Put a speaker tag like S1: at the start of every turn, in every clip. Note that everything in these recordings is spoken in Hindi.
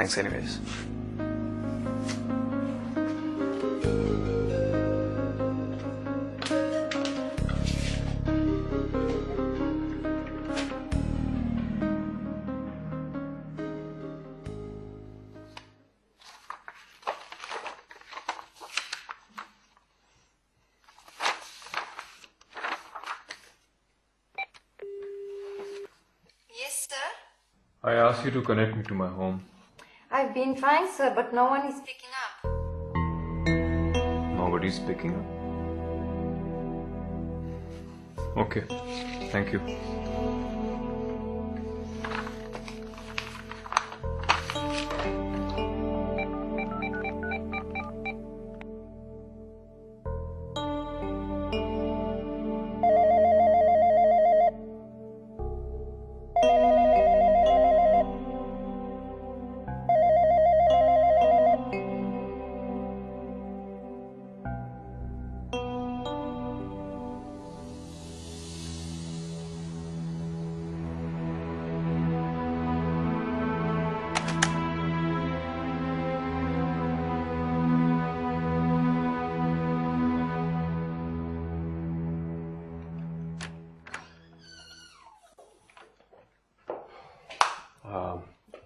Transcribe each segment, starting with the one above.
S1: Thanks anyways.
S2: Yes, sir.
S3: I asked you to connect me to my home.
S2: I've been trying, sir, but no one is picking up.
S3: Nobody's picking up. Okay, thank you.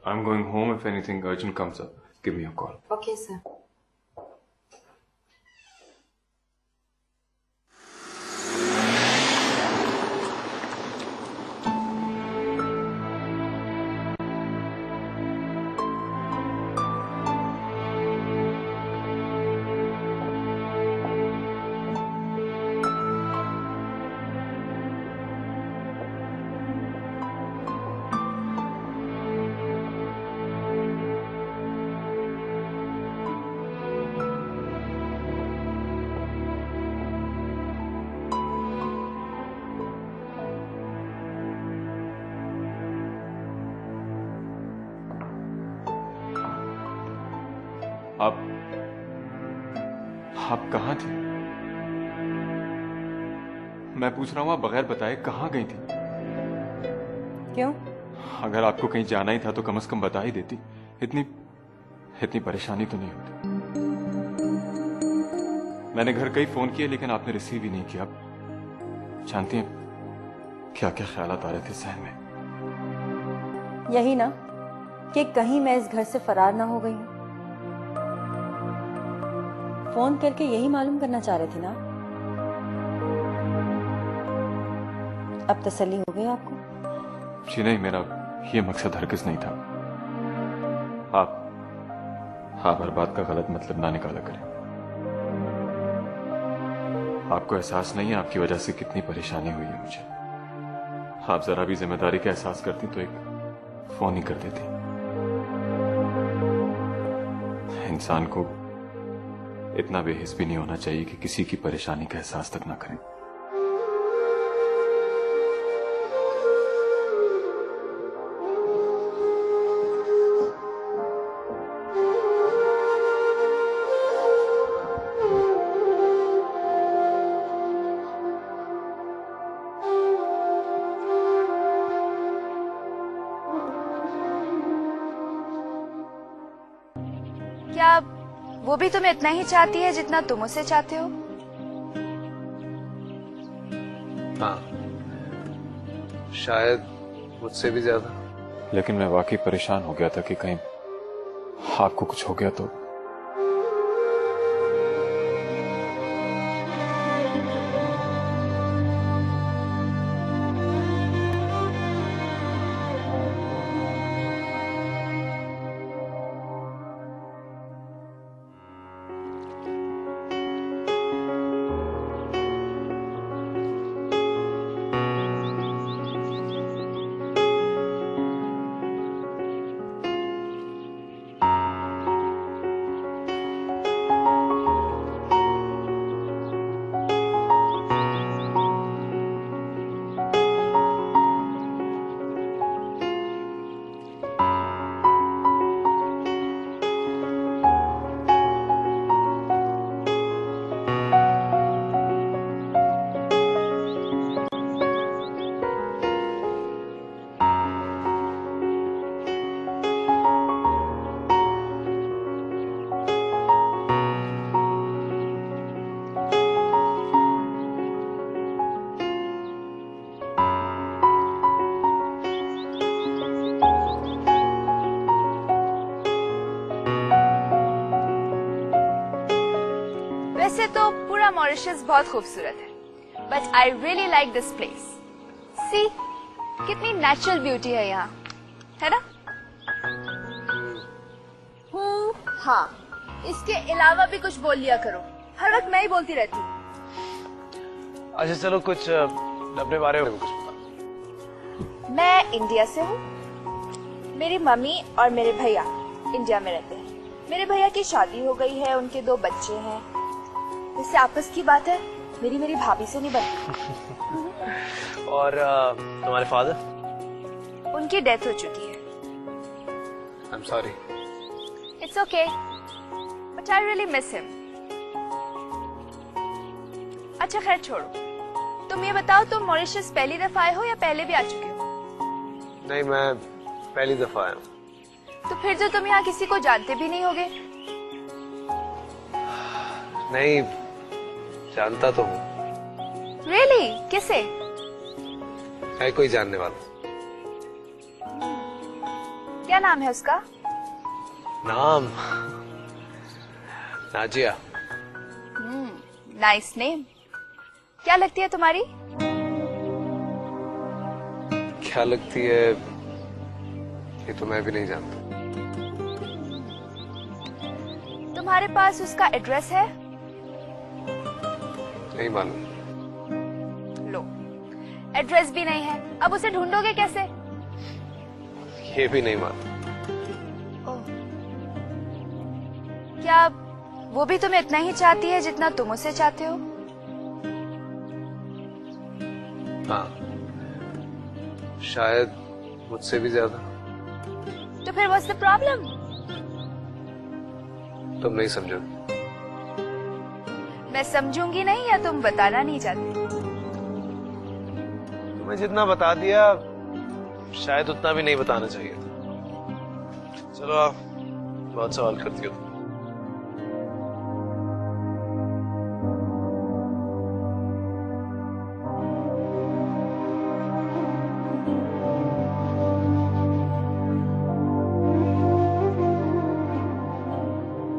S3: I'm going home. If anything urgent comes up, give me a call.
S2: Okay, sir.
S3: आप कहाँ थी? मैं पूछ रहा हूँ, आप बगैर बताए कहाँ गई थी?
S2: क्यों?
S3: अगर आपको कहीं जाना ही था तो कम से कम बता ही देती। इतनी परेशानी तो नहीं होती। मैंने घर कई फोन किए लेकिन आपने रिसीव ही नहीं किया। आप जानती हैं क्या क्या ख्यालात आ रहे थे सहन में?
S2: यही ना कि कहीं मैं इस घर से फरार ना हो गई हूँ। फोन करके यही मालूम करना चाह रहे थे ना? अब तसल्ली हो गई आपको?
S3: जी नहीं, मेरा ये मकसद हरगिज नहीं था। आप हर बात का गलत मतलब ना निकाला करें। आपको एहसास नहीं है आपकी वजह से कितनी परेशानी हुई है मुझे। आप जरा भी जिम्मेदारी का एहसास करती तो एक फोन ही कर देती। इंसान को इतना बेहिस भी नहीं होना चाहिए कि किसी की परेशानी का एहसास तक ना करें।
S4: क्या वो भी तुम्हें इतना ही चाहती है जितना तुम उसे चाहते हो?
S1: हाँ, शायद मुझसे भी ज्यादा।
S3: लेकिन मैं वाकई परेशान हो गया था कि कहीं आपको कुछ हो गया तो।
S4: वैसे तो पूरा मॉरिशस बहुत खूबसूरत है, but I really like this place. See कितनी नेचुरल ब्यूटी है यहाँ, है ना? हाँ, इसके अलावा भी कुछ बोल लिया करो, हर वक्त मैं ही बोलती रहती हूँ।
S1: अच्छा चलो कुछ अपने बारे में कुछ बता।
S4: मैं इंडिया से हूँ। मेरी मम्मी और मेरे भैया इंडिया में रहते हैं। मेरे भैया की शादी हो गई है, उनके 2 बच्चे हैं। इससे आपस की बात है, मेरी भाभी से नहीं बनती।
S1: और तुम्हारे फादर?
S4: उनकी डेथ हो चुकी है।
S1: I am sorry.
S4: It's okay, but I really miss him. अच्छा खैर छोड़ो, तुम ये बताओ, तुम मॉरिशस पहली दफा आए हो या पहले भी आ चुके हो?
S1: नहीं, मैं पहली दफा आया हूँ।
S4: तो फिर जो तुम यहाँ किसी को जानते भी नहीं होगे।
S1: नहीं, जानता तो हूँ।
S4: Really? किसे?
S1: है कोई जानने वाला।
S4: क्या नाम है उसका?
S1: नाम नाजिया।
S4: Nice name. क्या लगती है तुम्हारी?
S1: क्या लगती है ये तो मैं भी नहीं जानता।
S4: तुम्हारे पास उसका एड्रेस है?
S1: नहीं मालूम।
S4: लो, एड्रेस भी नहीं है, अब उसे ढूंढोगे कैसे?
S1: ये भी नहीं मालूम।
S4: क्या वो भी तुम्हें इतना ही चाहती है जितना तुम उसे चाहते हो?
S1: हाँ, शायद मुझसे भी ज्यादा।
S4: तो फिर व्हाट्स द प्रॉब्लम?
S1: तुम नहीं समझो।
S4: मैं समझूंगी नहीं या तुम बताना नहीं चाहते?
S1: तुम्हें जितना बता दिया शायद उतना भी नहीं बताना चाहिए था। चलो आप बहुत सवाल करती हो।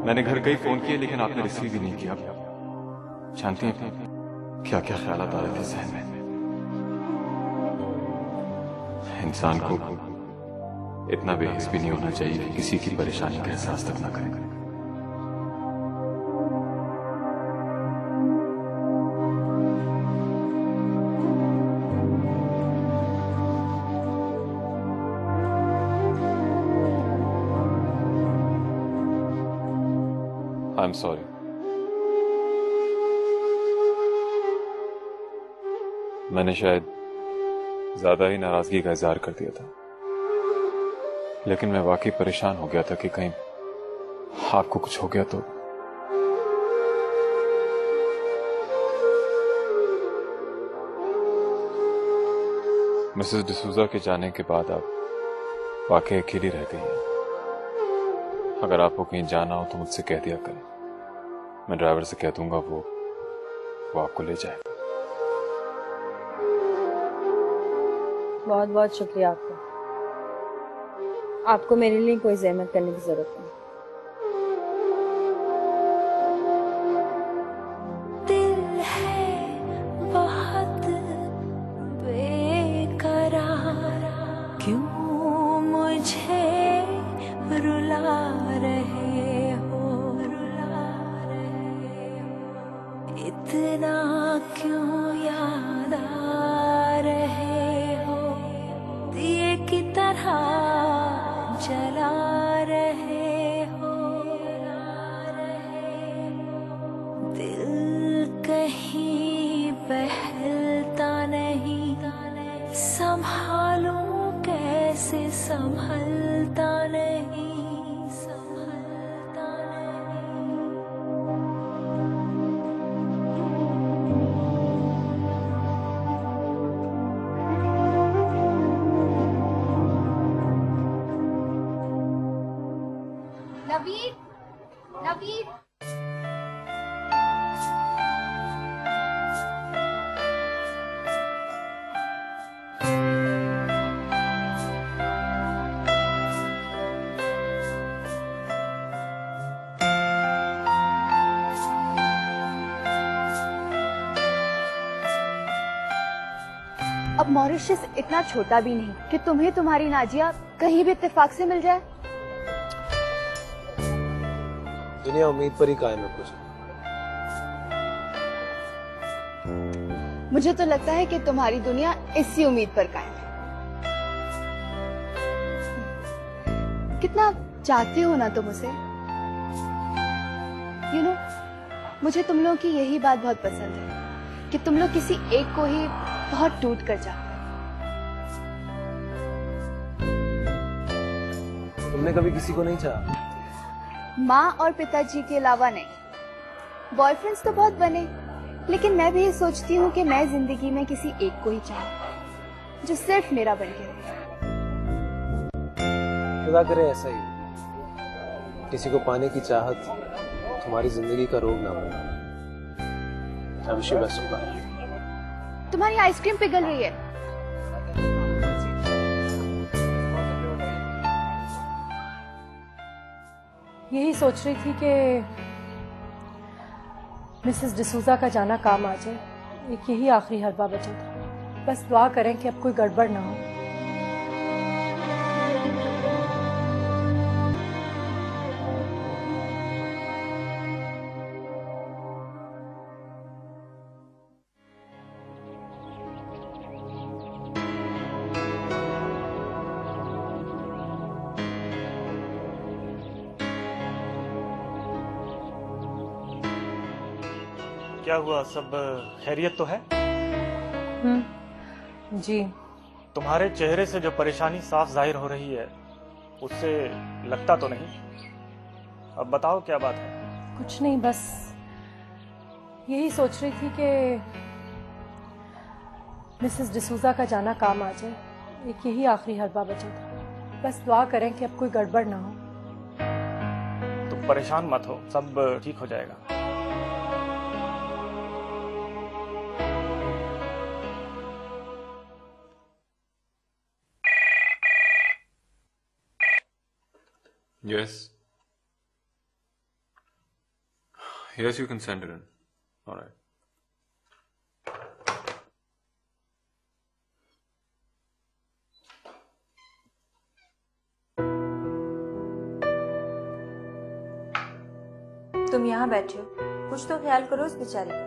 S3: मैंने घर कई फोन किए लेकिन आपने रिसीव ही नहीं किया। जानती हैं क्या क्या ख्यालात आ रहे थे जहन में। इंसान को इतना बेहिस भी नहीं होना चाहिए कि किसी की परेशानी का एहसास तक ना करे। I am sorry. मैंने शायद ज्यादा ही नाराजगी का इजहार कर दिया था, लेकिन मैं वाकई परेशान हो गया था कि कहीं आपको कुछ हो गया तो। मिसेस डिसूजा के जाने के बाद आप वाकई अकेली रह गई हैं। अगर आपको कहीं जाना हो तो मुझसे कह दिया करें, मैं ड्राइवर से कह दूंगा, वो आपको ले जाएगा।
S2: बहुत बहुत शुक्रिया आपका। आपको मेरे लिए कोई ज़हमत करने की जरूरत नहीं।
S5: दिल है बहुत बेकरार, क्यों मुझे रुला रहे हो, इतना क्यों याद आ रहे हो, दिए की तरह जला रहे हो, दिल कहीं बहलता नहीं, संभालूं कैसे संभलता नहीं, संभलता नहीं।
S4: नवीन, नवीन, अब मॉरिशस इतना छोटा भी नहीं कि तुम्हें तुम्हारी नाजिया कहीं भी इत्तेफाक से मिल जाए।
S1: दुनिया उम्मीद पर ही कायम है कुछ।
S4: मुझे तो लगता है कि तुम्हारी दुनिया इसी उम्मीद पर कायम है। कितना चाहते हो ना तुम उसे। यू नो, मुझे तुम लोगों की यही बात बहुत पसंद है कि तुम लोग किसी एक को ही बहुत टूट कर चाहते हो।
S1: तुमने कभी किसी को नहीं चाहा?
S4: माँ और पिताजी के अलावा नहीं। बॉयफ्रेंड्स तो बहुत बने, लेकिन मैं भी ये सोचती हूँ कि मैं जिंदगी में किसी एक को ही चाहूँ जो सिर्फ मेरा बन के रहे।
S1: खुदा करे ऐसा ही, किसी को पाने की चाहत तुम्हारी जिंदगी का रोग ना बने। I wish you best of luck.
S4: तुम्हारी आइसक्रीम पिघल रही है।
S2: यही सोच रही थी कि मिसेस डिसूजा का जाना काम आ जाए। एक यही आखिरी हरबा बचा था। बस दुआ करें कि अब कोई गड़बड़ ना हो।
S6: क्या हुआ, सब खैरियत तो है?
S2: जी।
S6: तुम्हारे चेहरे से जो परेशानी साफ जाहिर हो रही है उससे लगता तो नहीं। अब बताओ क्या बात है?
S2: कुछ नहीं, बस यही सोच रही थी कि मिसेस डिसूजा का जाना काम आ जाए। एक यही आखिरी हरबा बचा था। बस दुआ करें कि अब कोई गड़बड़ ना हो।
S6: तुम परेशान मत हो, सब ठीक हो जाएगा।
S3: Yes. Yes, you can send it in. All right.
S2: तुम यहाँ बैठे हो, कुछ तो ख्याल करो उस बेचारी का।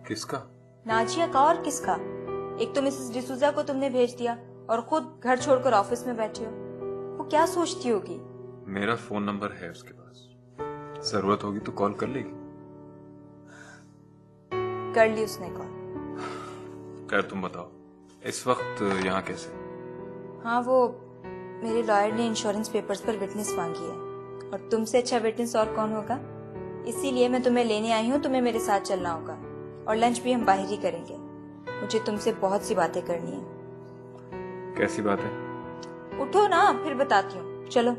S3: किसका?
S2: नाजिया का, और किसका? एक तो मिसेस डिसूजा को तुमने भेज दिया और खुद घर छोड़कर ऑफिस में बैठे हो। वो क्या सोचती होगी?
S3: मेरा फोन नंबर है उसके पास, जरूरत होगी तो कॉल कर लेगी।
S2: कर ली उसने कॉल?
S3: खैर तुम बताओ, इस वक्त यहाँ कैसे?
S2: हाँ, वो मेरे लॉयर ने इंश्योरेंस पेपर्स पर विटनेस मांगी है, और तुमसे अच्छा विटनेस और कौन होगा। इसीलिए मैं तुम्हें लेने आई हूँ। तुम्हें मेरे साथ चलना होगा, और लंच भी हम बाहर ही करेंगे। मुझे तुमसे बहुत सी बातें करनी है।
S3: कैसी बात है?
S2: उठो ना, फिर बताती हूँ। चलो।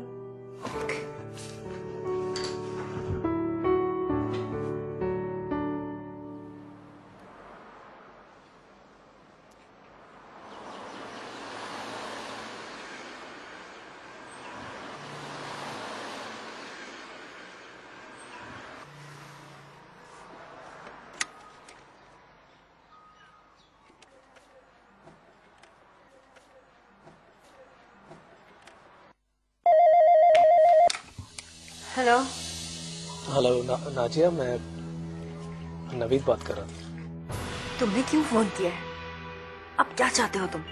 S2: हेलो।
S1: हेलो नाजिया, मैं नवीद बात कर रहा था।
S2: तुमने क्यों फोन किया है? अब क्या चाहते हो तुम?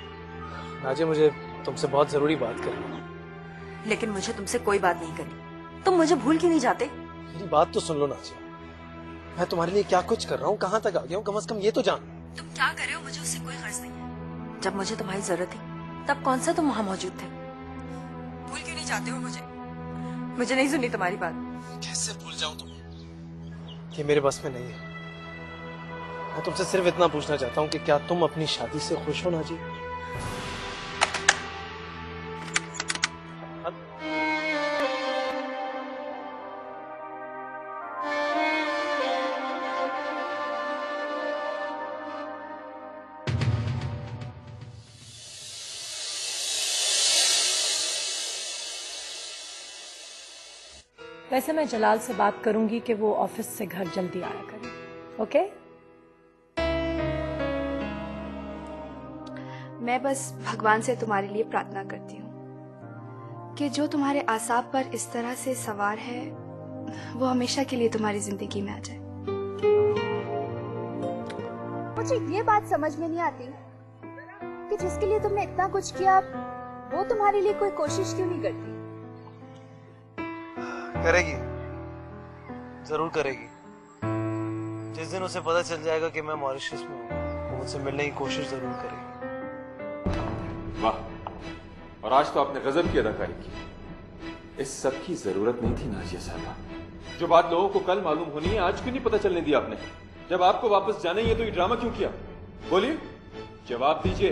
S1: नाजिया, मुझे तुमसे बहुत जरूरी बात करनी है।
S2: लेकिन मुझे तुमसे कोई बात नहीं करनी। तुम मुझे भूल क्यों नहीं जाते?
S1: मेरी बात तो सुन लो नाजिया, मैं तुम्हारे लिए क्या कुछ कर रहा हूँ, कहाँ तक आ गया हूँ, कम से कम ये तो जान।
S2: तुम क्या कर रहे हो मुझे उससे कोई गर्ज नहीं है। जब मुझे तुम्हारी जरूरत थी तब कौन सा तुम वहां मौजूद थे? भूल क्यों नहीं जाते हो मुझे? मुझे नहीं सुननी तुम्हारी बात।
S1: कैसे भूल जाऊं तुम? ये मेरे बस में नहीं है। मैं तुमसे सिर्फ इतना पूछना चाहता हूँ कि क्या तुम अपनी शादी से खुश हो नाजी?
S2: वैसे मैं जलाल से बात करूंगी कि वो ऑफिस से घर जल्दी आया करें। ओके?
S4: मैं बस भगवान से तुम्हारे लिए प्रार्थना करती हूँ कि जो तुम्हारे आसाब पर इस तरह से सवार है वो हमेशा के लिए तुम्हारी जिंदगी में आ जाए।
S7: मुझे ये बात समझ में नहीं आती कि जिसके लिए तुमने इतना कुछ किया वो तुम्हारे लिए कोई कोशिश क्यों नहीं करती।
S1: करेगी, जरूर करेगी। जिस दिन उसे पता चल जाएगा कि मैं मॉरिशस में हूँ, वो मुझसे मिलने की कोशिश जरूर करेगी।
S3: वाह, और आज तो आपने गजब की अदाकारी की। इस सब की जरूरत नहीं थी नाजिया साहबा। जो बात लोगों को कल मालूम होनी है आज क्यों नहीं पता चलने दिया आपने? जब आपको वापस जाना ही है तो ये ड्रामा क्यों किया? बोलिए, जवाब दीजिए।